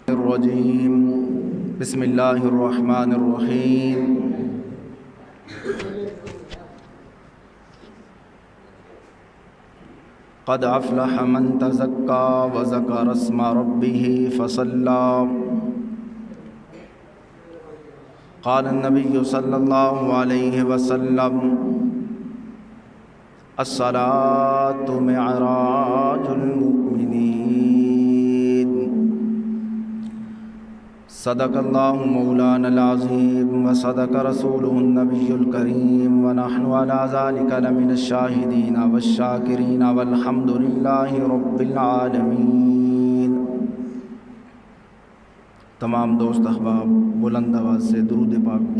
الرجیم بسم اللہ الرحمن الرحیم قد افلح من تزکا وذکر اسم ربہ فصلی قال النبی صلی اللہ علیہ وسلم الصلاة معراج المؤمنین صدق اللہ مولانا العظیم وصدق رسولہ النبی الکریم ونحن علی ذلک لمن الشاہدین والشاکرین والحمد للہ رب العالمین۔ تمام دوست احباب بلند آواز سے درود پاک۔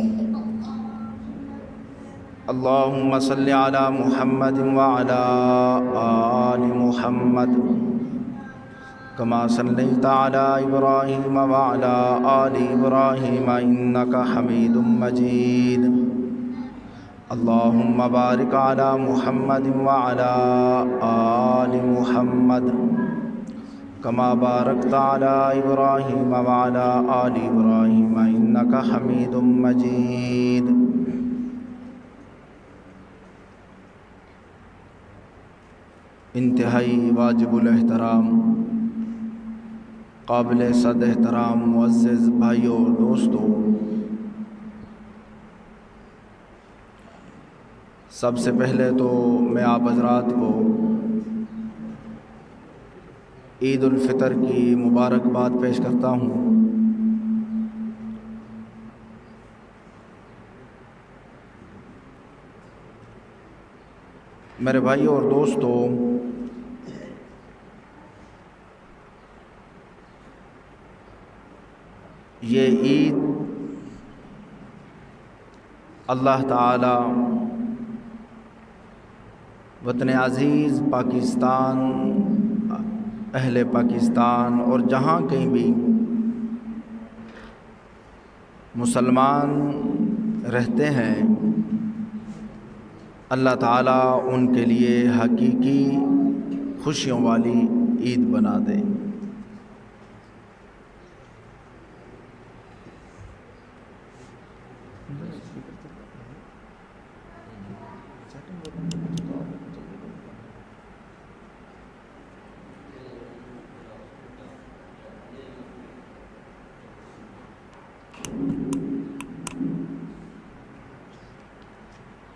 اللہم صلی علی محمد وعلی آل محمد کما صلیت علی ابراہیم وعلی آل ابراہیم انک حمید مجید۔ اللہم بارک علی محمد وعلی آل محمد کما بارکت علی ابراہیم وعلی آل ابراہیم انک حمید مجید۔ انتہائی واجب الاحترام قابل صد احترام معزز بھائیوں اور دوستوں، سب سے پہلے تو میں آپ حضرات کو عید الفطر کی مبارکباد پیش کرتا ہوں۔ میرے بھائیوں اور دوستوں، یہ عید اللہ تعالی وطن عزیز پاکستان، اہل پاکستان اور جہاں کہیں بھی مسلمان رہتے ہیں، اللہ تعالیٰ ان کے لیے حقیقی خوشیوں والی عید بنا دے۔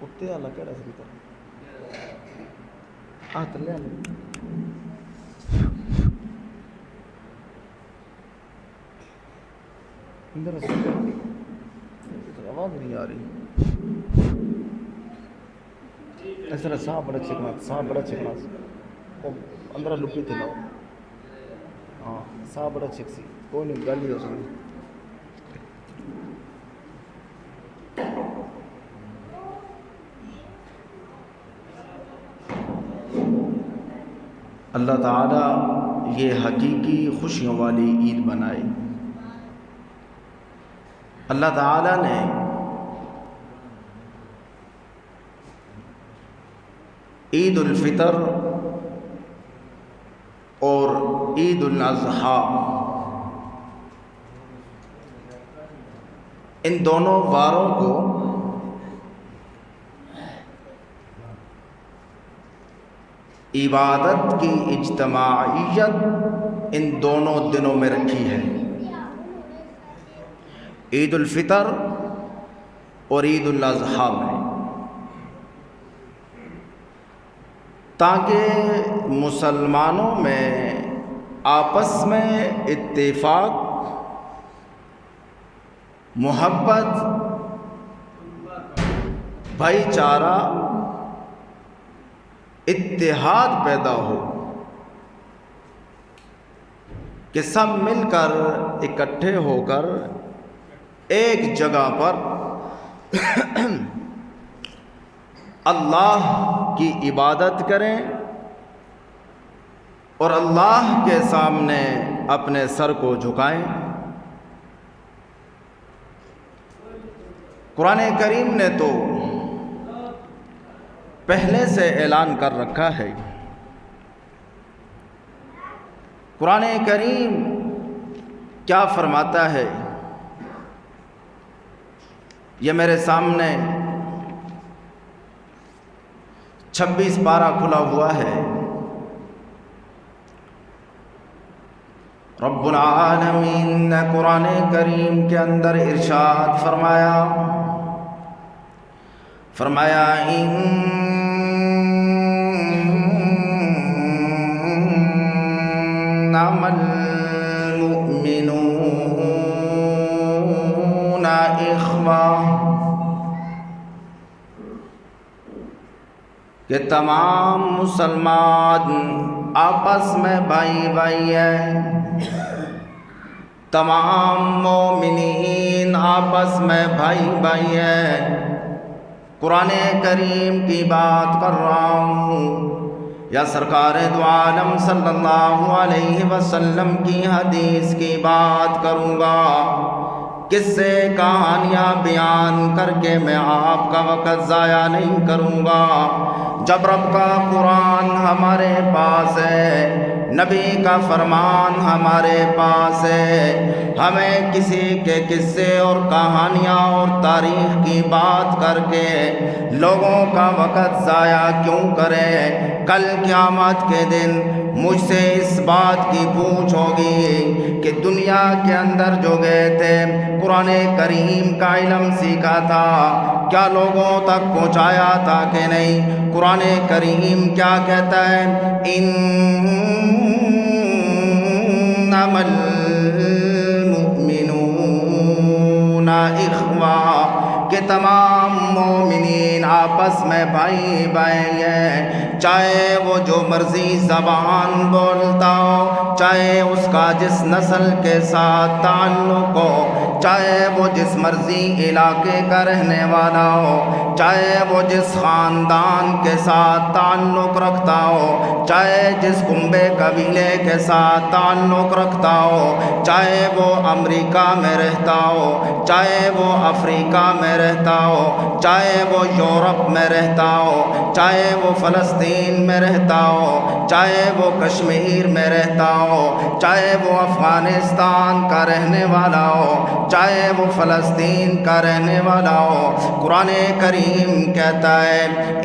اٹھتے اللہ کہہ رہا ہے تلے اندر آواز نہیں آ رہی۔ اس طرح سانپ بڑا چھکنا اندر لپی تھی لاؤ۔ ہاں سانپ بڑا چھک سی کوئی نہیں گل ہی ہو سکتی۔ اللہ تعالیٰ یہ حقیقی خوشیوں والی عید بنائے۔ اللہ تعالیٰ نے عید الفطر اور عید الاضحیٰ ان دونوں واروں کو عبادت کی اجتماعیت ان دونوں دنوں میں رکھی ہے، عید الفطر اور عید الاضحیٰ میں، تاکہ مسلمانوں میں آپس میں اتفاق، محبت، بھائی چارہ، اتحاد پیدا ہو، کہ سب مل کر اکٹھے ہو کر ایک جگہ پر اللہ کی عبادت کریں اور اللہ کے سامنے اپنے سر کو جھکائیں۔ قرآن کریم نے تو پہلے سے اعلان کر رکھا ہے۔ قرآن کریم کیا فرماتا ہے؟ یہ میرے سامنے 26 پارہ کھلا ہوا ہے۔ رب العالمین نے قرآن کریم کے اندر ارشاد فرمایا انما المؤمنون اخوہ، کہ تمام مسلمان آپس میں بھائی بھائی ہیں، تمام مومنین آپس میں بھائی بھائی ہیں۔ قرآن کریم کی بات کر رہا ہوں یا سرکار دو عالم صلی اللہ علیہ وسلم کی حدیث کی بات کروں گا؟ قصے کہانیاں بیان کر کے میں آپ کا وقت ضائع نہیں کروں گا۔ جب رب کا قرآن ہمارے پاس ہے، نبی کا فرمان ہمارے پاس ہے، ہمیں کسی کے قصے اور کہانیاں اور تاریخ کی بات کر کے لوگوں کا وقت ضائع کیوں کریں؟ کل قیامت کے دن مجھ سے اس بات کی پوچھ ہوگی کہ دنیا کے اندر جو گئے تھے، قرآن کریم کا علم سیکھا تھا، کیا لوگوں تک پہنچایا تھا کہ نہیں؟ قرآن کریم کیا کہتا ہے؟ انما المؤمنون اخوہ، کہ تمام مومنین آپس میں بھائی بھائی ہیں، چاہے وہ جو مرضی زبان بولتا ہو، چاہے اس کا جس نسل کے ساتھ تعلق ہو، چاہے وہ جس مرضی علاقے کا رہنے والا ہو، چاہے وہ جس خاندان کے ساتھ تعلق رکھتا ہو، چاہے جس کنبے قبیلے کے ساتھ تعلق رکھتا ہو، چاہے وہ امریکہ میں رہتا ہو، چاہے وہ افریقہ میں رہتا ہو، چاہے وہ یورپ میں رہتا ہو، چاہے وہ فلسطین میں رہتا ہو، چاہے وہ کشمیر میں رہتا ہو، چاہے وہ افغانستان کا رہنے والا ہو، چاہے وہ فلسطین کا رہنے والا ہو، قرآن کریم کہتا ہے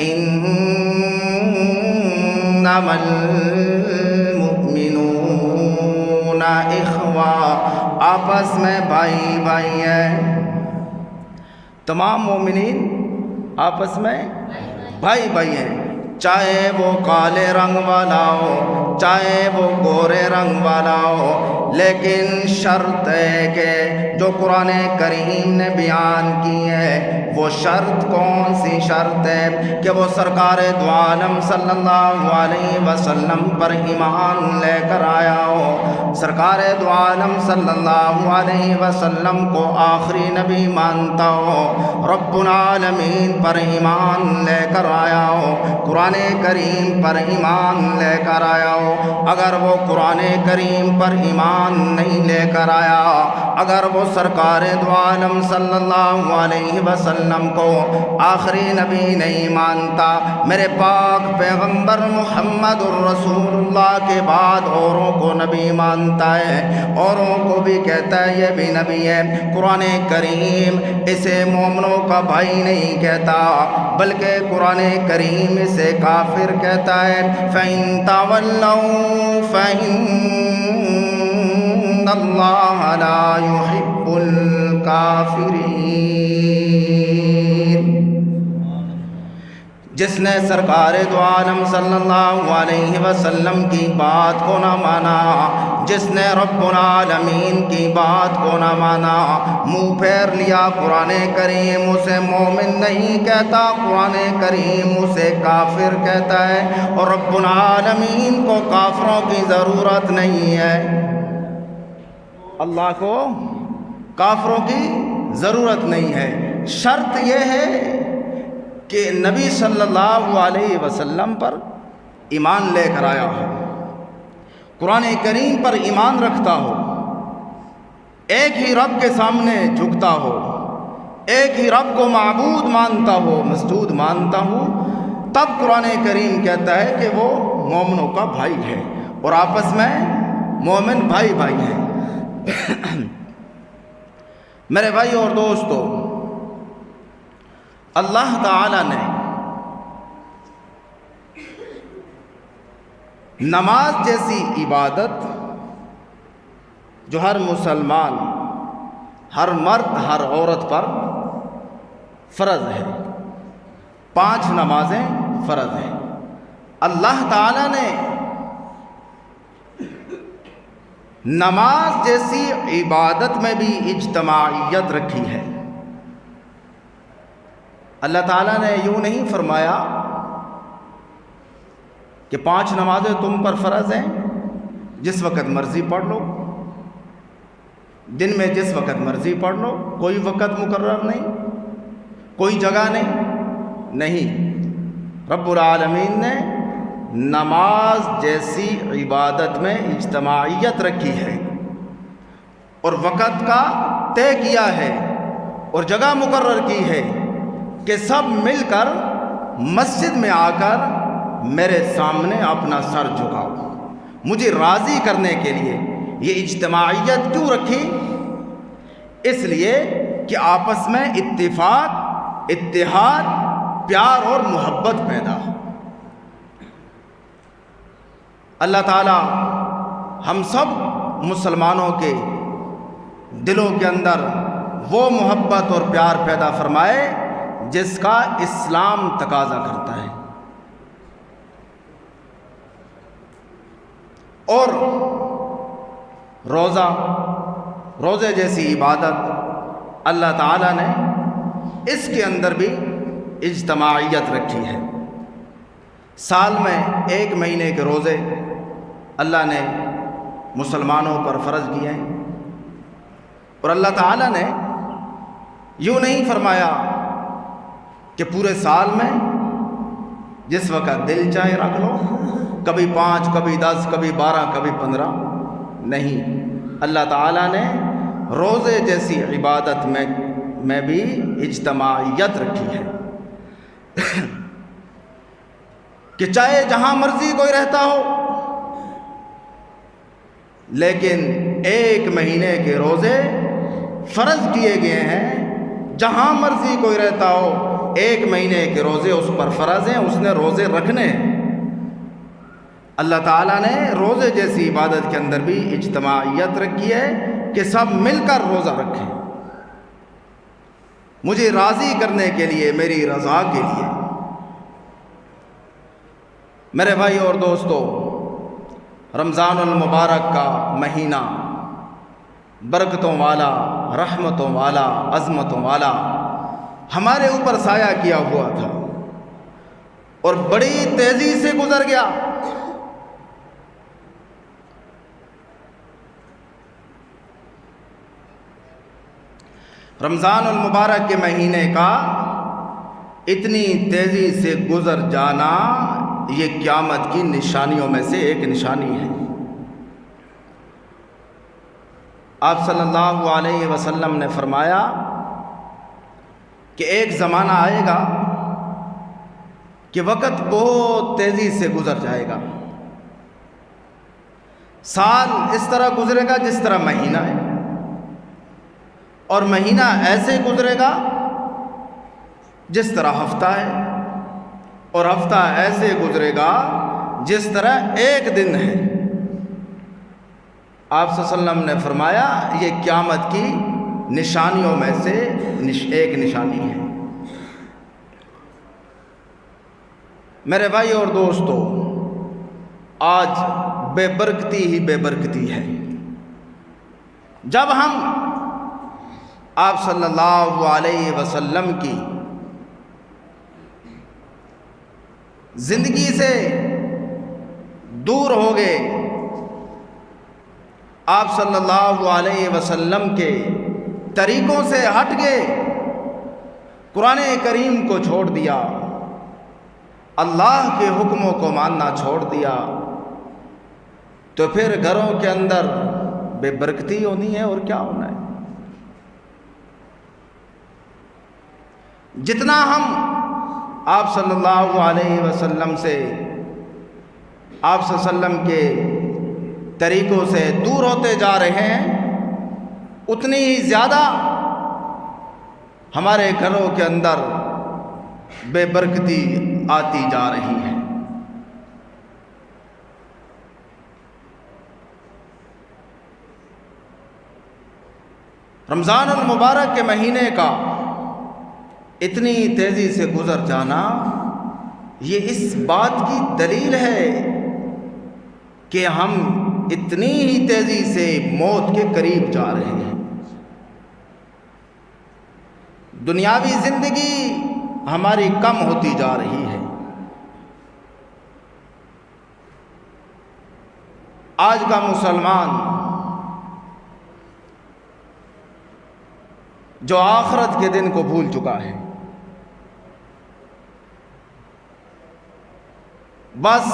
انما المؤمنون اخوہ، آپس میں بھائی بھائی ہیں۔ تمام مومنین آپس میں بھائی بھائی ہیں، چاہے وہ کالے رنگ والا ہو، چاہے وہ گورے رنگ والا ہو، لیکن شرط ہے کہ جو قرآن کریم نے بیان کی ہے، وہ شرط کون سی شرط ہے؟ کہ وہ سرکار دو عالم صلی اللہ علیہ وسلم پر ایمان لے کر آیا ہو، سرکار دو عالم صلی اللہ علیہ وسلم کو آخری نبی مانتا ہو، رب العالمین پر ایمان لے کر آیا ہو، قرآن کریم پر ایمان لے کر آیا ہو۔ اگر وہ قرآن کریم پر ایمان نہیں لے کر آیا، اگر وہ سرکار دو عالم صلی اللہ علیہ وسلم کو آخری نبی نہیں مانتا، میرے پاک پیغمبر محمد الرسول اللہ کے بعد اوروں کو نبی مانتا ہے، اوروں کو بھی کہتا ہے یہ بھی نبی ہے، قرآن کریم اسے مومنوں کا بھائی نہیں کہتا، بلکہ قرآن کریم اسے کافر کہتا ہے۔ فَإِن تَوَلَّوْا فَإِنَّ اللَّهَ لَا يُحِبُّ الْكَافِرِينَ۔ جس نے سرکار دو عالم صلی اللہ علیہ وسلم کی بات کو نہ مانا، جس نے رب العالمین کی بات کو نہ مانا، منہ پھیر لیا، قرآن کریم اسے مومن نہیں کہتا، قرآن کریم اسے کافر کہتا ہے، اور رب العالمین کو کافروں کی ضرورت نہیں ہے، اللہ کو کافروں کی ضرورت نہیں ہے۔ شرط یہ ہے کہ نبی صلی اللہ علیہ وسلم پر ایمان لے کر آیا ہو، قرآن کریم پر ایمان رکھتا ہو، ایک ہی رب کے سامنے جھکتا ہو، ایک ہی رب کو معبود مانتا ہو، مسجود مانتا ہو، تب قرآن کریم کہتا ہے کہ وہ مومنوں کا بھائی ہے اور آپس میں مومن بھائی بھائی ہیں۔ میرے بھائی اور دوستو، اللہ تعالی نے نماز جیسی عبادت جو ہر مسلمان، ہر مرد، ہر عورت پر فرض ہے، 5 نمازیں فرض ہیں، اللہ تعالی نے نماز جیسی عبادت میں بھی اجتماعیت رکھی ہے۔ اللہ تعالیٰ نے یوں نہیں فرمایا کہ 5 نمازیں تم پر فرض ہیں، جس وقت مرضی پڑھ لو، دن میں جس وقت مرضی پڑھ لو، کوئی وقت مقرر نہیں، کوئی جگہ نہیں۔ رب العالمین نے نماز جیسی عبادت میں اجتماعیت رکھی ہے اور وقت کا طے کیا ہے اور جگہ مقرر کی ہے کہ سب مل کر مسجد میں آ کر میرے سامنے اپنا سر جھکاؤ۔ مجھے راضی کرنے کے لیے یہ اجتماعیت کیوں رکھی؟ اس لیے کہ آپس میں اتفاق، اتحاد، پیار اور محبت پیدا ہو۔ اللہ تعالی ہم سب مسلمانوں کے دلوں کے اندر وہ محبت اور پیار پیدا فرمائے جس کا اسلام تقاضا کرتا ہے۔ اور روزے جیسی عبادت اللہ تعالیٰ نے اس کے اندر بھی اجتماعیت رکھی ہے۔ سال میں 1 مہینے کے روزے اللہ نے مسلمانوں پر فرض کیے ہیں، اور اللہ تعالیٰ نے یوں نہیں فرمایا کہ پورے سال میں جس وقت دل چاہے رکھ لو، کبھی 5، کبھی 10، کبھی 12، کبھی 15، نہیں۔ اللہ تعالیٰ نے روزے جیسی عبادت میں بھی اجتماعیت رکھی ہے کہ چاہے جہاں مرضی کوئی رہتا ہو، لیکن 1 مہینے کے روزے فرض کیے گئے ہیں۔ جہاں مرضی کوئی رہتا ہو، 1 مہینے کے روزے اس پر فرض ہیں، اس نے روزے رکھنے ہیں۔ اللہ تعالیٰ نے روزے جیسی عبادت کے اندر بھی اجتماعیت رکھی ہے کہ سب مل کر روزہ رکھیں، مجھے راضی کرنے کے لیے، میری رضا کے لیے۔ میرے بھائی اور دوستو، رمضان المبارک کا مہینہ برکتوں والا، رحمتوں والا، عظمتوں والا ہمارے اوپر سایہ کیا ہوا تھا اور بڑی تیزی سے گزر گیا۔ رمضان المبارک کے مہینے کا اتنی تیزی سے گزر جانا یہ قیامت کی نشانیوں میں سے ایک نشانی ہے۔ آپ صلی اللہ علیہ وسلم نے فرمایا کہ ایک زمانہ آئے گا کہ وقت بہت تیزی سے گزر جائے گا، سال اس طرح گزرے گا جس طرح مہینہ ہے، اور مہینہ ایسے گزرے گا جس طرح ہفتہ ہے، اور ہفتہ ایسے گزرے گا جس طرح ایک دن ہے۔ آپ صلی اللہ علیہ وسلم نے فرمایا یہ قیامت کی نشانیوں میں سے ایک نشانی ہے۔ میرے بھائی اور دوستو، آج بے برکتی ہی بے برکتی ہے۔ جب ہم آپ صلی اللہ علیہ وسلم کی زندگی سے دور ہو گئے، آپ صلی اللہ علیہ وسلم کے طریقوں سے ہٹ گئے، قرآن کریم کو چھوڑ دیا، اللہ کے حکموں کو ماننا چھوڑ دیا، تو پھر گھروں کے اندر بے برکتی ہونی ہے اور کیا ہونا ہے۔ جتنا ہم آپ صلی اللہ علیہ وسلم سے، آپ صلی اللہ علیہ وسلم کے طریقوں سے دور ہوتے جا رہے ہیں، اتنی ہی زیادہ ہمارے گھروں کے اندر بے برکتی آتی جا رہی ہے۔ رمضان المبارک کے مہینے کا اتنی تیزی سے گزر جانا، یہ اس بات کی دلیل ہے کہ ہم اتنی ہی تیزی سے موت کے قریب جا رہے ہیں۔ دنیاوی زندگی ہماری کم ہوتی جا رہی ہے۔ آج کا مسلمان جو آخرت کے دن کو بھول چکا ہے، بس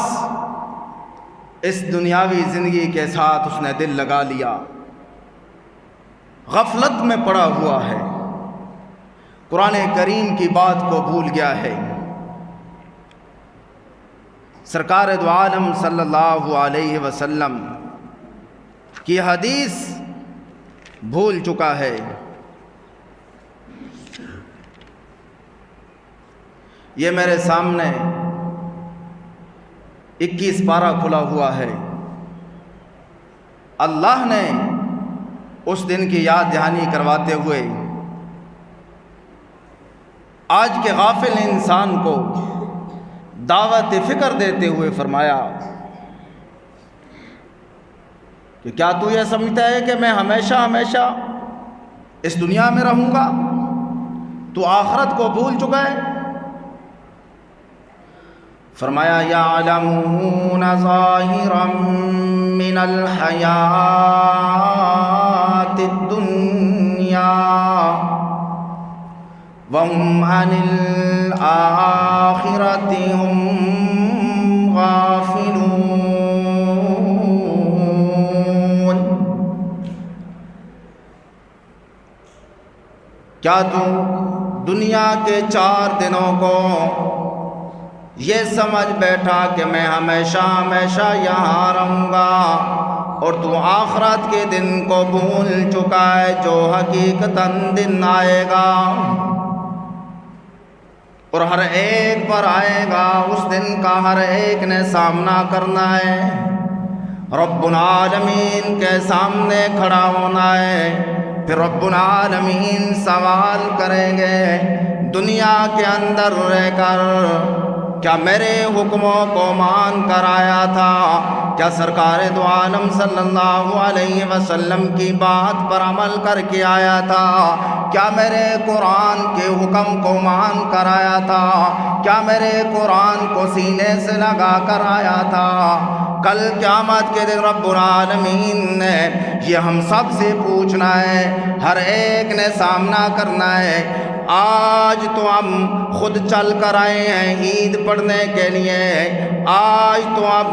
اس دنیاوی زندگی کے ساتھ اس نے دل لگا لیا، غفلت میں پڑا ہوا ہے، قرآن کریم کی بات کو بھول گیا ہے، سرکار دو عالم صلی اللہ علیہ وسلم کی حدیث بھول چکا ہے۔ یہ میرے سامنے 21 پارہ کھلا ہوا ہے۔ اللہ نے اس دن کی یاد دہانی کرواتے ہوئے آج کے غافل انسان کو دعوت فکر دیتے ہوئے فرمایا کہ کیا تو یہ سمجھتا ہے کہ میں ہمیشہ ہمیشہ اس دنیا میں رہوں گا؟ تو آخرت کو بھول چکا ہے۔ فرمایا یعلمون ظاہرا من الحیاۃ الدنیا وهم عن الآخرة هم غافلون۔ کیا تو دنیا کے 4 دنوں کو یہ سمجھ بیٹھا کہ میں ہمیشہ ہمیشہ یہاں رہوں گا، اور تو آخرت کے دن کو بھول چکا ہے جو حقیقتاً دن آئے گا اور ہر ایک پر آئے گا۔ اس دن کا ہر ایک نے سامنا کرنا ہے، رب العالمین کے سامنے کھڑا ہونا ہے، پھر رب العالمین سوال کریں گے دنیا کے اندر رہ کر کیا میرے حکموں کو مان کر آیا تھا؟ کیا سرکار دو عالم صلی اللہ علیہ وسلم کی بات پر عمل کر کے آیا تھا؟ کیا میرے قرآن کے حکم کو مان کر آیا تھا؟ کیا میرے قرآن کو سینے سے لگا کر آیا تھا؟ کل قیامت کے دن رب العالمین نے یہ ہم سب سے پوچھنا ہے، ہر ایک نے سامنا کرنا ہے۔ آج تو ہم خود چل کر آئے ہیں عید پڑھنے کے لیے، آج تو ہم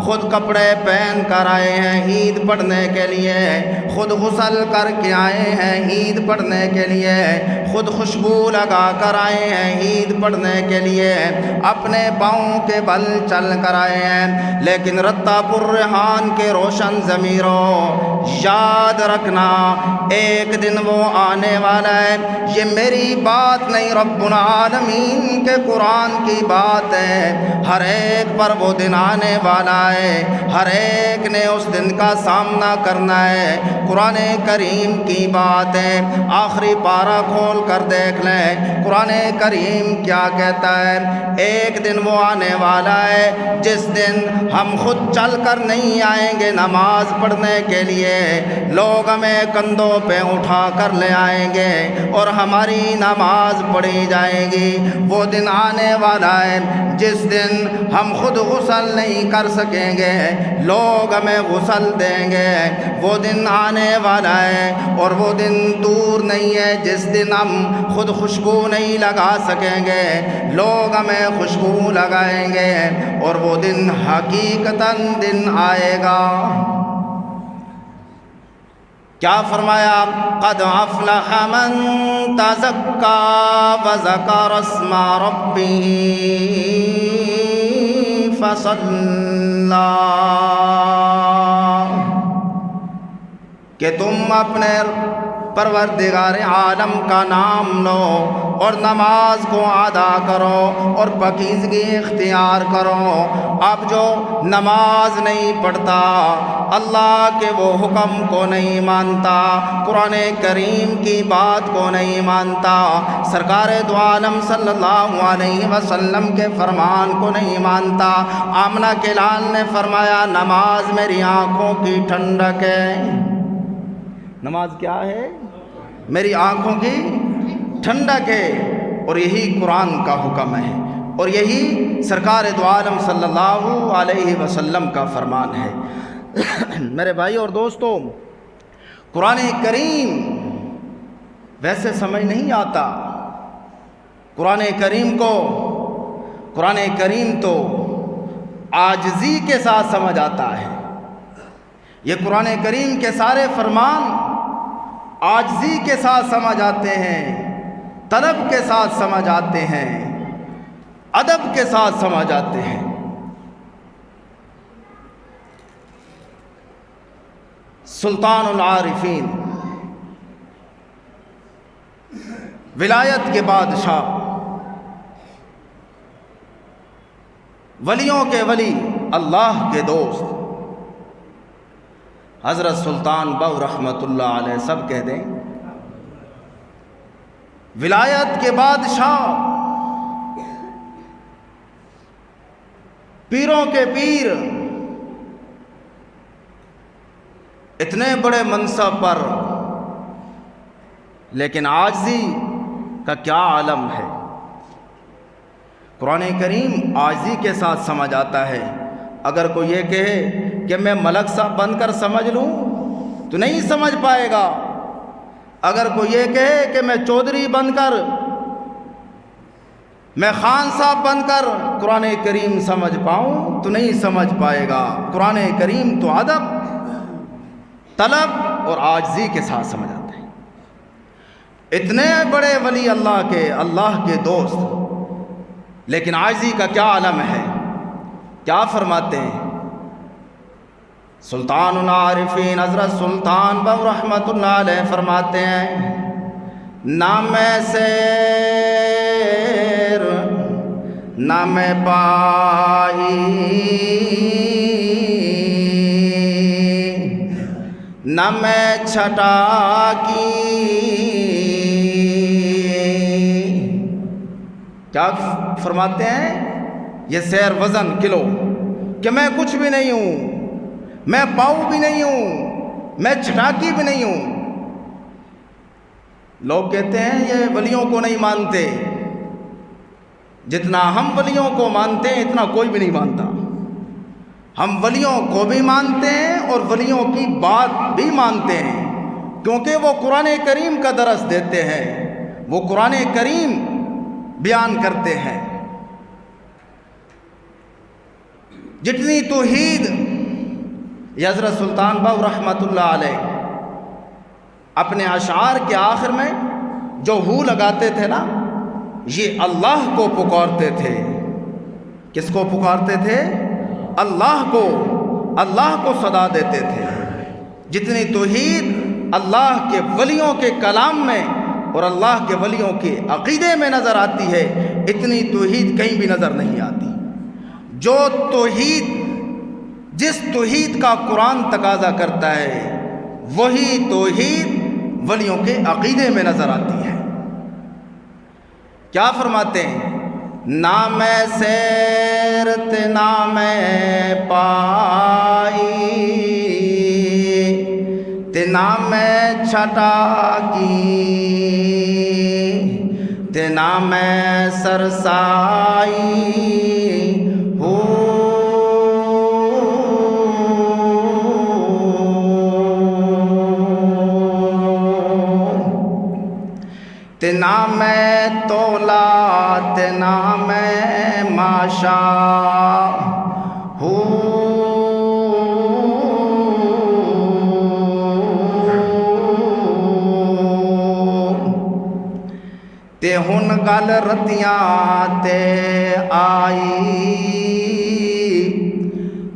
خود کپڑے پہن کر آئے ہیں عید پڑھنے کے لیے، خود غسل کر کے آئے ہیں عید پڑھنے کے لیے، خود خوشبو لگا کر آئے ہیں عید پڑھنے کے لیے، اپنے پاؤں کے بل چل کر آئے ہیں، لیکن رتہ پرریحان کے روشن ضمیروں یاد رکھنا ایک دن وہ آنے والا ہے۔ یہ میری بات نہیں، رب العالمین کے قرآن کی بات ہے۔ ہر ایک پر وہ دن آنے والا ہے، ہر ایک نے اس دن کا سامنا کرنا ہے۔ قرآن کریم کی بات ہے، آخری پارہ کھول کر دیکھ لیں قرآن کریم کیا کہتا ہے۔ ایک دن وہ آنے والا ہے جس دن ہم خود چل کر نہیں آئیں گے نماز پڑھنے کے لیے، لوگ ہمیں کندھوں پہ اٹھا کر لے آئیں گے اور ہماری نماز پڑھی جائے گی۔ وہ دن آنے والا ہے جس دن ہم خود غسل نہیں کر سکیں گے، لوگ ہمیں غسل دیں گے۔ وہ دن آنے والا ہے اور وہ دن دور نہیں ہے جس دن ہم ہم خود خوشبو نہیں لگا سکیں گے، لوگ ہمیں خوشبو لگائیں گے، اور وہ دن حقیقتاً دن آئے گا۔ کیا فرمایا؟ قد افلح من تزکا وذکر اسم ربہ فصلی، کہ تم اپنے پروردگار عالم کا نام لو اور نماز کو ادا کرو اور پاکیزگی اختیار کرو۔ اب جو نماز نہیں پڑھتا، اللہ کے وہ حکم کو نہیں مانتا، قرآن کریم کی بات کو نہیں مانتا، سرکار دو عالم صلی اللہ علیہ وسلم کے فرمان کو نہیں مانتا، آمنہ کے لال نے فرمایا نماز میری آنکھوں کی ٹھنڈک ہے۔ نماز کیا ہے؟ میری آنکھوں کی ٹھنڈک ہے، اور یہی قرآن کا حکم ہے، اور یہی سرکار دو عالم صلی اللہ علیہ وسلم کا فرمان ہے۔ میرے بھائی اور دوستو، قرآن کریم ویسے سمجھ نہیں آتا۔ قرآن کریم تو عاجزی کے ساتھ سمجھ آتا ہے۔ یہ قرآن کریم کے سارے فرمان عاجزی کے ساتھ سمجھ آتے ہیں، طلب کے ساتھ سمجھ آتے ہیں، ادب کے ساتھ سمجھ آتے ہیں۔ سلطان العارفین، ولایت کے بادشاہ، ولیوں کے ولی، اللہ کے دوست حضرت سلطان بہو رحمۃ اللہ علیہ، سب کہہ دیں ولایت کے بادشاہ، پیروں کے پیر، اتنے بڑے منصب پر، لیکن عاجزی کا کیا عالم ہے۔ قرآن کریم عاجزی کے ساتھ سمجھ آتا ہے۔ اگر کوئی یہ کہے کہ میں ملک صاحب بن کر سمجھ لوں تو نہیں سمجھ پائے گا۔ اگر کوئی یہ کہے کہ میں چودھری بن کر، میں خان صاحب بن کر قرآن کریم سمجھ پاؤں تو نہیں سمجھ پائے گا۔ قرآن کریم تو ادب، طلب اور عاجزی کے ساتھ سمجھ آتا ہے۔ اتنے بڑے ولی اللہ کے دوست، لیکن عاجزی کا کیا عالم ہے۔ کیا فرماتے ہیں سلطان العارفین حضرت سلطان بہو رحمۃ اللہ علیہ؟ فرماتے ہیں نہ میں سیر نہ میں پائی نہ میں چھٹا کی۔ کیا فرماتے ہیں؟ یہ سیر وزن کلو، کہ میں کچھ بھی نہیں ہوں، میں پاؤ بھی نہیں ہوں، میں چھٹاکی بھی نہیں ہوں۔ لوگ کہتے ہیں یہ ولیوں کو نہیں مانتے، جتنا ہم ولیوں کو مانتے ہیں اتنا کوئی بھی نہیں مانتا۔ ہم ولیوں کو بھی مانتے ہیں اور ولیوں کی بات بھی مانتے ہیں، کیونکہ وہ قرآن کریم کا درس دیتے ہیں، وہ قرآن کریم بیان کرتے ہیں۔ جتنی توحید، یہ حضرت سلطان بہو رحمۃ اللہ علیہ اپنے اشعار کے آخر میں جو ہو لگاتے تھے نا، یہ اللہ کو پکارتے تھے۔ کس کو پکارتے تھے؟ اللہ کو صدا دیتے تھے۔ جتنی توحید اللہ کے ولیوں کے کلام میں اور اللہ کے ولیوں کے عقیدے میں نظر آتی ہے، اتنی توحید کہیں بھی نظر نہیں آتی۔ جو توحید، جس توحید کا قرآن تقاضا کرتا ہے، وہی توحید ولیوں کے عقیدے میں نظر آتی ہے۔ کیا فرماتے ہیں؟ نہ میں سیرت نہ میں پائی تے نہ میں چھٹا کی تے نہ میں سرسائی ہو تے نہ میں تولات نام ماشا تے ہن گل رتیاں تے آئی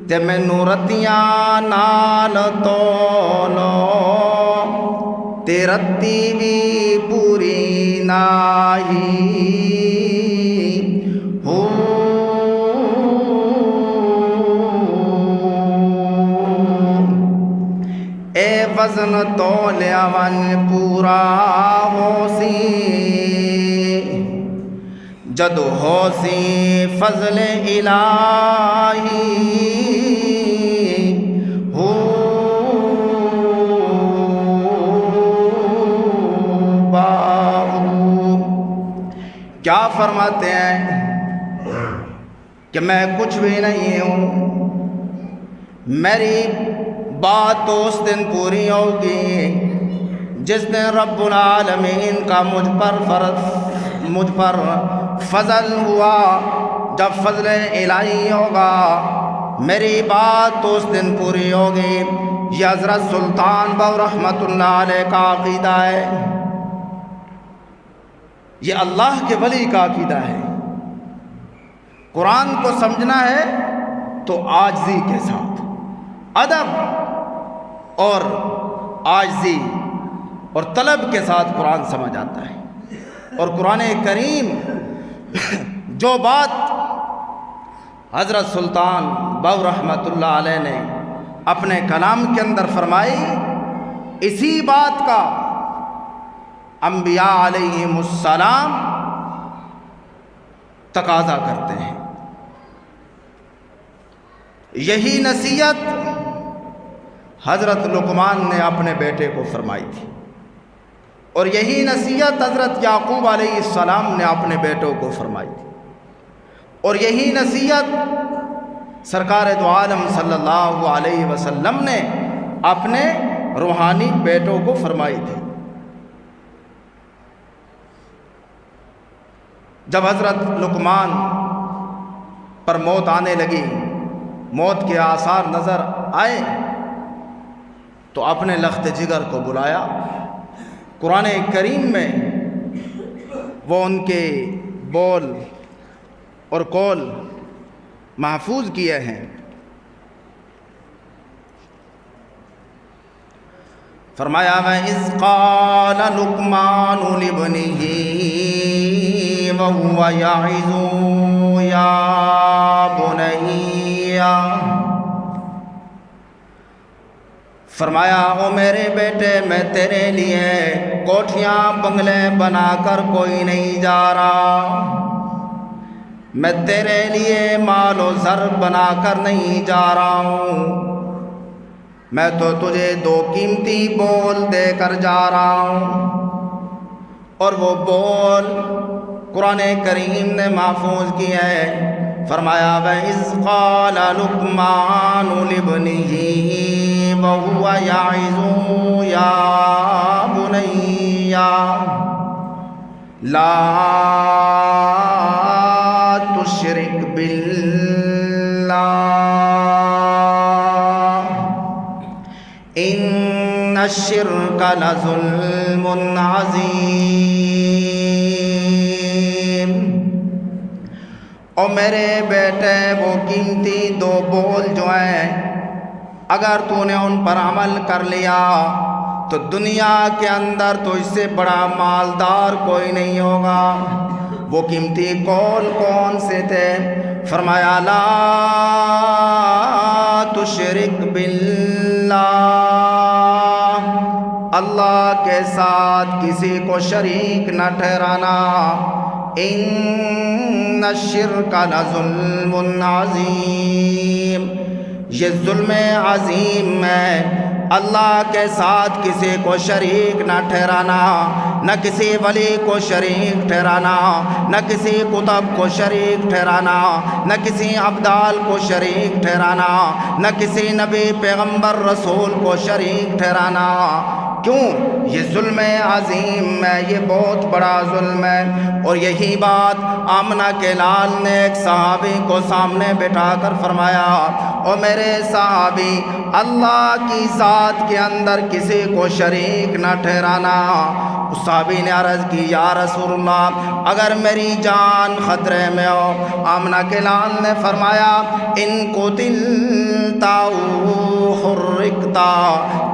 تے مینوں رتیاں نال تولو تے رتی بھی پوری ناہی ہو اے وزن تولیا ون پورا ہو سی جد ہو سی فضل الہی ہو کیا فرماتے ہیں کہ میں کچھ بھی نہیں ہوں، میری بات تو اس دن پوری ہوگی جس دن رب العالمین کا مجھ پر فضل ہوا، جب فضل الہی ہوگا میری بات تو اس دن پوری ہوگی۔ یہ حضرت سلطان باؤ رحمۃ اللہ علیہ کا عقیدہ ہے، یہ اللہ کے ولی کا عقیدہ ہے۔ قرآن کو سمجھنا ہے تو عاجزی کے ساتھ، ادب اور عاجزی اور طلب کے ساتھ قرآن سمجھ آتا ہے۔ اور قرآن کریم جو بات حضرت سلطان باؤ رحمۃ اللہ علیہ نے اپنے کلام کے اندر فرمائی، اسی بات کا انبیاء علیہم السلام تقاضا کرتے ہیں۔ یہی نصیحت حضرت لقمان نے اپنے بیٹے کو فرمائی تھی، اور یہی نصیحت حضرت یعقوب علیہ السلام نے اپنے بیٹوں کو فرمائی تھی، اور یہی نصیحت سرکار دو عالم صلی اللہ علیہ وسلم نے اپنے روحانی بیٹوں کو فرمائی تھی۔ جب حضرت لقمان پر موت آنے لگی، موت کے آثار نظر آئے، تو اپنے لخت جگر کو بلایا۔ قرآن کریم میں وہ ان کے بول اور قول محفوظ کیے ہیں۔ فرمایا وَإِذْ قَالَ لُقْمَانُ لِابْنِهِ وَهُوَ يَعِظُهُ يَا بُنَيَّ، فرمایا او میرے بیٹے میں تیرے لیے کوٹھیاں بنگلے بنا کر کوئی نہیں جا رہا، میں تیرے لیے مال و زر بنا کر نہیں جا رہا ہوں، میں تو تجھے دو قیمتی بول دے کر جا رہا ہوں۔ اور وہ بول قرآن کریم نے محفوظ کیا ہے۔ فرمایا وَإِذْ قَالَ لُقْمَانُ لِابْنِهِ وَهُوَ يَعِظُهُ يَا بُنَيَّ لَا تُشْرِكْ بِاللَّهِ إِنَّ الشِّرْكَ لَظُلْمٌ عَظِيمٌ۔ اور میرے بیٹے وہ قیمتی دو بول جو ہیں، اگر تو نے ان پر عمل کر لیا تو دنیا کے اندر تو اس سے بڑا مالدار کوئی نہیں ہوگا۔ وہ قیمتی قول کون سے تھے؟ فرمایا لا تشرک باللہ، اللہ کے ساتھ کسی کو شریک نہ ٹھہرانا۔ ان الشرک لظلم عظیم، یہ ظلم عظیم ہے۔ اللہ کے ساتھ کسی کو شریک نہ ٹھہرانا، نہ کسی ولی کو شریک ٹھہرانا، نہ کسی کتب کو شریک ٹھہرانا، نہ کسی ابدال کو شریک ٹھہرانا، نہ کسی نبی پیغمبر رسول کو شریک ٹھہرانا۔ کیوں؟ یہ ظلم عظیم ہے، یہ بہت بڑا ظلم ہے۔ اور یہی بات آمنہ کے لال نے ایک صحابی کو سامنے بٹھا کر فرمایا، او میرے صحابی، اللہ کی ذات کے اندر کسی کو شریک نہ ٹھہرانا۔ اس صحابی نے عرض کی، یا رسول اللہ، اگر میری جان خطرے میں ہو۔ آمنہ کے لال نے فرمایا، ان قتلتا او حرکتا،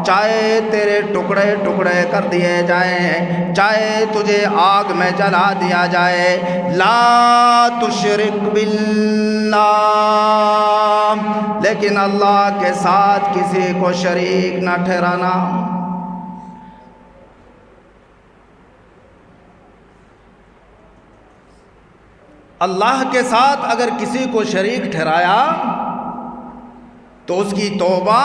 چاہے تیرے ٹکڑے ٹکڑے کر دیے جائیں، چاہے تجھے آگ میں جلا دیا جائے، لا تشرک باللہ، لیکن اللہ کے ساتھ کسی کو شریک نہ ٹھہرانا۔ اللہ کے ساتھ اگر کسی کو شریک ٹھہرایا تو اس کی توبہ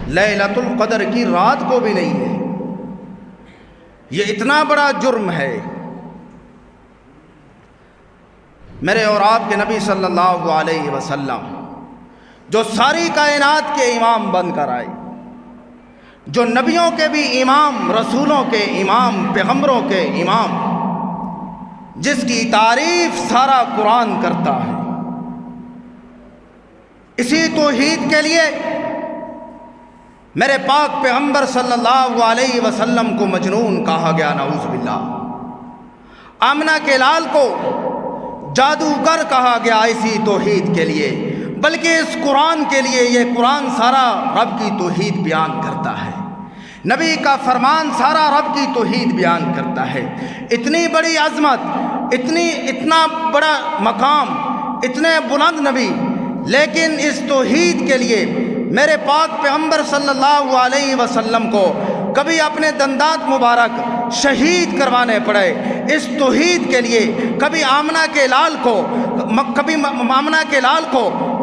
لیلۃ القدر کی رات کو بھی نہیں ہے۔ یہ اتنا بڑا جرم ہے۔ میرے اور آپ کے نبی صلی اللہ علیہ وسلم جو ساری کائنات کے امام بن کر آئے، جو نبیوں کے بھی امام، رسولوں کے امام، پیغمبروں کے امام، جس کی تعریف سارا قرآن کرتا ہے، اسی توحید کے لیے میرے پاک پیغمبر صلی اللہ علیہ وسلم کو مجنون کہا گیا، نعوذ باللہ۔ آمنہ کے لال کو جادوگر کہا گیا اسی توحید کے لیے، بلکہ اس قرآن کے لیے۔ یہ قرآن سارا رب کی توحید بیان کرتا ہے، نبی کا فرمان سارا رب کی توحید بیان کرتا ہے۔ اتنی بڑی عظمت، اتنا بڑا مقام، اتنے بلند نبی، لیکن اس توحید کے لیے میرے پاک پیغمبر صلی اللہ علیہ وسلم کو کبھی اپنے دندات مبارک شہید کروانے پڑے اس توحید کے لیے۔ کبھی آمنہ کے لال کو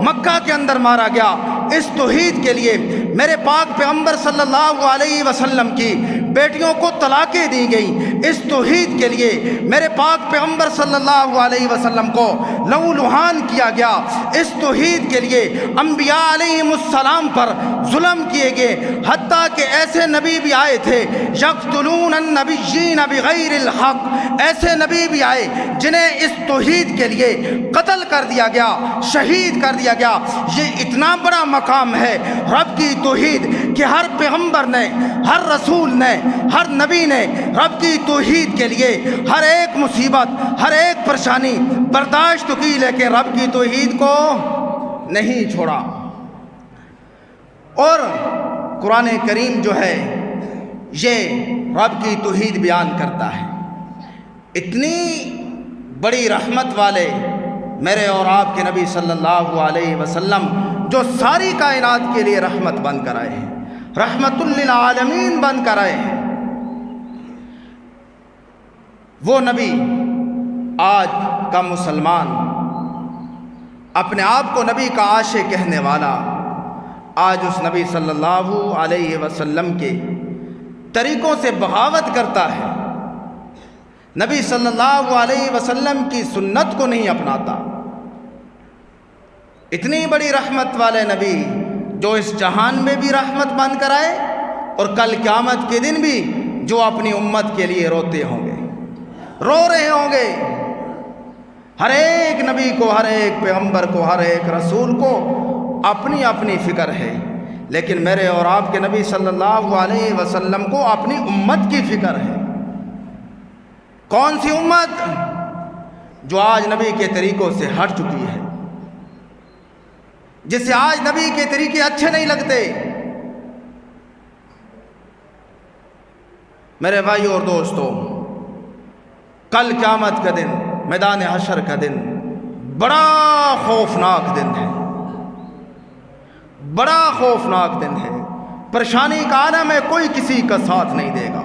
مکہ کے اندر مارا گیا اس توحید کے لیے۔ میرے پاک پیغمبر صلی اللہ علیہ وسلم کی بیٹیوں کو طلاقیں دی گئیں اس توحید کے لیے۔ میرے پاک پیغمبر صلی اللہ علیہ وسلم کو لہو لہان کیا گیا اس توحید کے لیے۔ انبیاء علیہم السلام پر ظلم کیے گئے، حتیٰ کہ ایسے نبی بھی آئے تھے یقتلون النبیین بغیر الحق، ایسے نبی بھی آئے جنہیں اس توحید کے لیے قتل کر دیا گیا، شہید کر دیا گیا۔ یہ اتنا بڑا مقام ہے رب کی توحید کہ ہر پیغمبر نے، ہر رسول نے، ہر نبی نے رب کی توحید کے لیے ہر ایک مصیبت، ہر ایک پریشانی برداشت کی، لیکن رب کی توحید کو نہیں چھوڑا۔ اور قرآن کریم جو ہے یہ رب کی توحید بیان کرتا ہے۔ اتنی بڑی رحمت والے میرے اور آپ کے نبی صلی اللہ علیہ وسلم جو ساری کائنات کے لیے رحمت بن کر آئے ہیں، رحمت للعالمین بن کر آئے ہیں، وہ نبی آج کا مسلمان اپنے آپ کو نبی کا عاشق کہنے والا آج اس نبی صلی اللہ علیہ وسلم کے طریقوں سے بغاوت کرتا ہے، نبی صلی اللہ علیہ وسلم کی سنت کو نہیں اپناتا۔ اتنی بڑی رحمت والے نبی جو اس جہان میں بھی رحمت بن کر آئے اور کل قیامت کے دن بھی جو اپنی امت کے لیے روتے ہوں گے، رو رہے ہوں گے۔ ہر ایک نبی کو، ہر ایک پیغمبر کو، ہر ایک رسول کو اپنی اپنی فکر ہے، لیکن میرے اور آپ کے نبی صلی اللہ علیہ وسلم کو اپنی امت کی فکر ہے۔ کون سی امت؟ جو آج نبی کے طریقوں سے ہٹ چکی ہے، جسے آج نبی کے طریقے اچھے نہیں لگتے۔ میرے بھائیو اور دوستو، کل قیامت کا دن، میدان حشر کا دن بڑا خوفناک دن ہے، بڑا خوفناک دن ہے۔ پریشانی کا عالم ہے، کوئی کسی کا ساتھ نہیں دے گا۔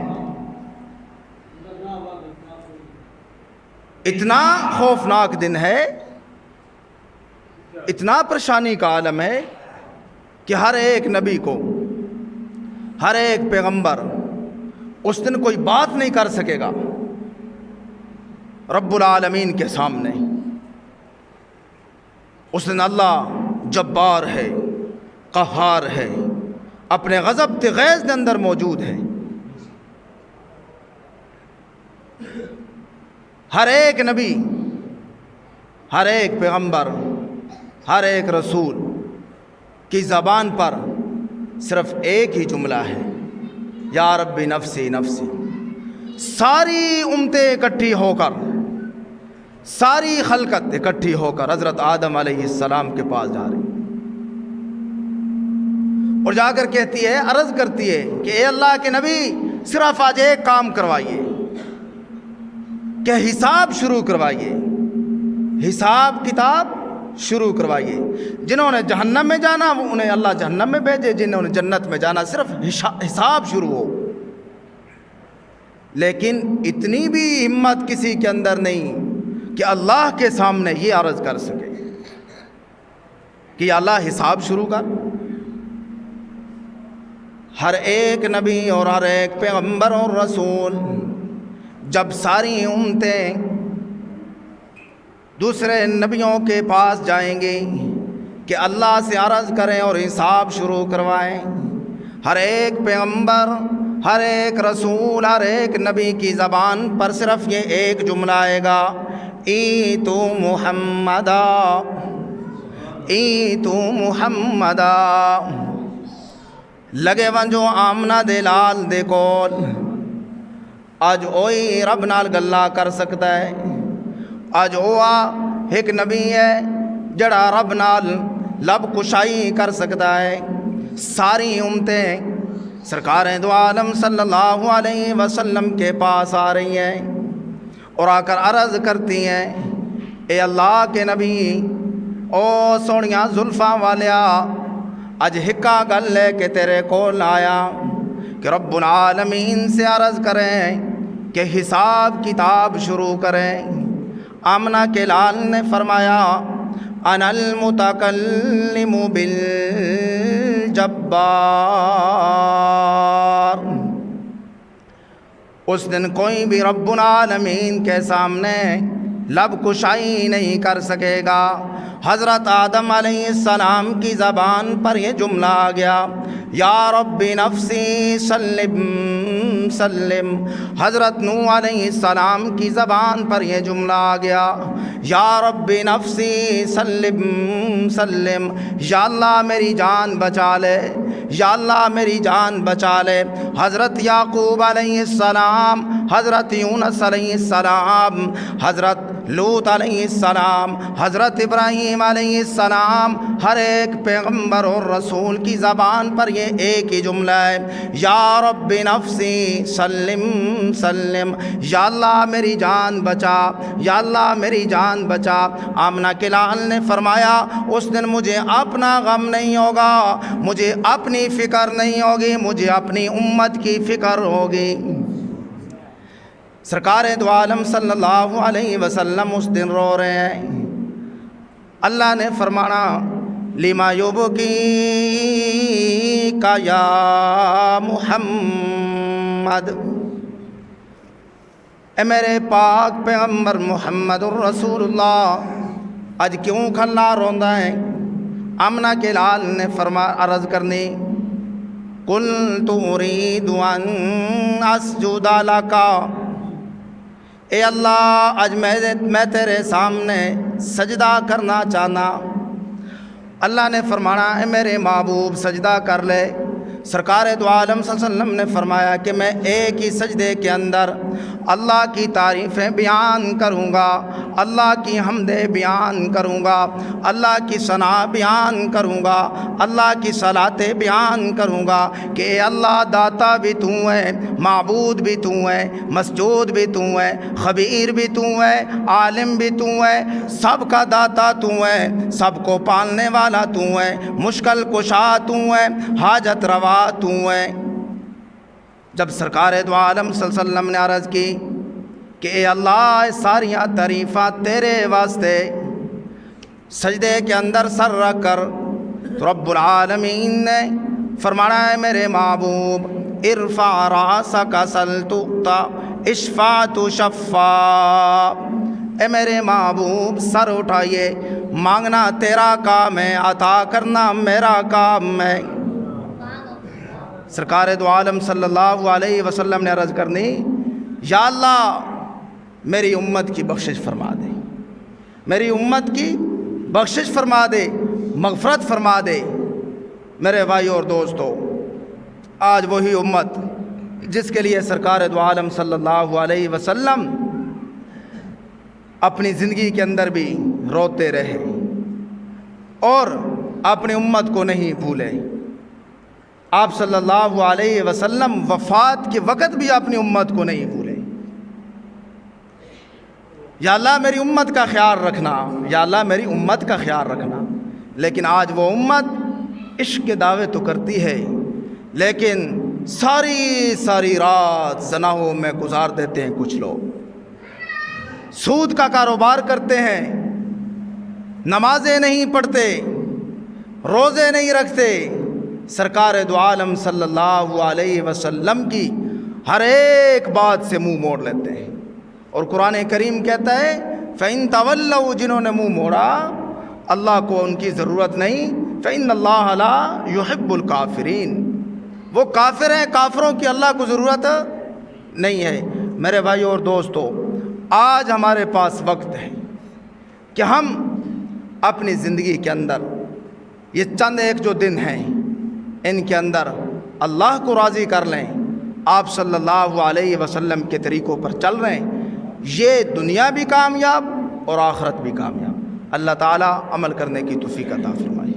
اتنا خوفناک دن ہے، اتنا پریشانی کا عالم ہے کہ ہر ایک نبی کو، ہر ایک پیغمبر اس دن کوئی بات نہیں کر سکے گا رب العالمین کے سامنے۔ اس دن اللہ جبار ہے، قہار ہے، اپنے غضب تے غیظ دے اندر موجود ہے۔ ہر ایک نبی، ہر ایک پیغمبر، ہر ایک رسول کی زبان پر صرف ایک ہی جملہ ہے، یا رب نفسی نفسی۔ ساری امتیں اکٹھی ہو کر، ساری خلقت اکٹھی ہو کر حضرت آدم علیہ السلام کے پاس جا رہی اور جا کر کہتی ہے، عرض کرتی ہے کہ اے اللہ کے نبی، صرف آج ایک کام کروائیے کہ حساب شروع کروائیے، حساب کتاب شروع کروائیے۔ جنہوں نے جہنم میں جانا وہ انہیں اللہ جہنم میں بھیجے، جنہوں نے جنت میں جانا صرف حساب شروع ہو۔ لیکن اتنی بھی ہمت کسی کے اندر نہیں کہ اللہ کے سامنے یہ عرض کر سکے کہ یا اللہ حساب شروع کر۔ ہر ایک نبی اور ہر ایک پیغمبر اور رسول جب ساری امتیں دوسرے نبیوں کے پاس جائیں گے کہ اللہ سے عرض کریں اور حساب شروع کروائیں، ہر ایک پیغمبر، ہر ایک رسول، ہر ایک نبی کی زبان پر صرف یہ ایک جملہ آئے گا، ایتو محمدا، ایتو محمدا۔ لگے ونجو آمنہ دے لال دے کول، اج اوئی رب نال گلا کر سکتا ہے، اج اوہ ایک نبی ہے جڑا رب نال لب کشائی کر سکتا ہے۔ ساری امتیں سرکار دو عالم صلی اللہ علیہ وسلم کے پاس آ رہی ہیں اور آ کر عرض کرتی ہیں، اے اللہ کے نبی، او سونیاں زلفاں والیا، اج ہکا گل لے کے تیرے کول آیا کہ رب العالمین سے عرض کریں کہ حساب کتاب شروع کریں۔ آمنہ کے لال نے فرمایا، انا المتکلم بالجبار۔ اس دن کوئی بھی رب العالمین کے سامنے لب کشائی نہیں کر سکے گا۔ حضرت آدم علیہ السلام کی زبان پر یہ جملہ آ گیا، یا رب نفسی سلم سلم۔ حضرت نوح علیہ السلام کی زبان پر یہ جملہ آ گیا، یا رب نفسی سلم سلم۔ یا اللہ میری جان بچا لے، یا اللہ میری جان بچا لے۔ حضرت یعقوب علیہ السلام، حضرت یونس علیہ السلام، حضرت لوط علیہ السلام، حضرت ابراہیم علیہ السلام، ہر ایک پیغمبر اور رسول کی زبان پر یہ ایک ہی جملہ ہے، یا رب نفسی سلم سلم۔ یا اللہ میری جان بچا، یا اللہ میری جان بچا۔ آمنہ کے لال نے فرمایا، اس دن مجھے اپنا غم نہیں ہوگا، مجھے اپنی فکر نہیں ہوگی، مجھے اپنی امت کی فکر ہوگی۔ سرکار دو عالم صلی اللہ علیہ وسلم اس دن رو رہے ہیں۔ اللہ نے فرمانا، لما یبکی کا یا محمد، اے میرے پاک پیغمبر محمد الرسول اللہ، اج کیوں کھلا روندا ہے؟ آمنہ کے لال نے عرض کرنی، قلت اريد ان اسجد لك، اے اللہ آج میں تیرے سامنے سجدہ کرنا چاہنا۔ اللہ نے فرمانا، اے میرے محبوب سجدہ کر لے۔ سرکار دو عالم صلی اللہ علیہ وسلم نے فرمایا کہ میں ایک ہی سجدے کے اندر اللہ کی تعریفیں بیان کروں گا، اللہ کی حمدیں بیان کروں گا، اللہ کی ثنا بیان کروں گا، اللہ کی صلاتیں بیان کروں گا کہ اے اللہ داتا بھی تو ہے، معبود بھی تو ہے، مسجود بھی تو ہے، خبیر بھی تو ہے، عالم بھی تو ہے، سب کا داتا تو ہے، سب کو پالنے والا تو ہے، مشکل کشا تو ہے، حاجت روا تو ہے۔ جب سرکار دو عالم صلی اللہ علیہ وسلم نے عرض کی کہ اے اللہ ساریاں تعریفاں تیرے واسطے، سجدے کے اندر سر رکھ کر، تو رب العالمین نے فرمایا، ہے میرے محبوب ارفع راسک سل تؤتا اشفع تشفع، اے میرے محبوب سر اٹھائیے، مانگنا تیرا کام ہے، عطا کرنا میرا کام ہے۔ سرکار دو عالم صلی اللہ علیہ وسلم نے عرض کرنی، یا اللہ میری امت کی بخشش فرما دے، میری امت کی بخشش فرما دے، مغفرت فرما دے۔ میرے بھائیو اور دوستو، آج وہی امت جس کے لیے سرکار دو عالم صلی اللہ علیہ وسلم اپنی زندگی کے اندر بھی روتے رہے اور اپنی امت کو نہیں بھولے، آپ صلی اللہ علیہ وسلم وفات کے وقت بھی اپنی امت کو نہیں بھولے۔ یا اللہ میری امت کا خیال رکھنا، یا اللہ میری امت کا خیال رکھنا۔ لیکن آج وہ امت عشق کے دعوے تو کرتی ہے، لیکن ساری رات زناہوں میں گزار دیتے ہیں کچھ لوگ، سود کا کاروبار کرتے ہیں، نمازیں نہیں پڑھتے، روزے نہیں رکھتے، سرکار دو عالم صلی اللہ علیہ وسلم کی ہر ایک بات سے منہ موڑ لیتے ہیں۔ اور قرآن کریم کہتا ہے فَإِن تَوَلَّوْا، جنہوں نے منہ موڑا، اللہ کو ان کی ضرورت نہیں، فَإِنَّ اللَّهَ لَا يُحِبُّ الْكَافِرِينَ، وہ کافر ہیں، کافروں کی اللہ کو ضرورت نہیں ہے۔ میرے بھائیو اور دوستو، آج ہمارے پاس وقت ہے کہ ہم اپنی زندگی کے اندر یہ چند ایک جو دن ہیں ان کے اندر اللہ کو راضی کر لیں، آپ صلی اللہ علیہ وسلم کے طریقوں پر چل رہے ہیں، یہ دنیا بھی کامیاب اور آخرت بھی کامیاب۔ اللہ تعالیٰ عمل کرنے کی توفیق عطا فرمائے۔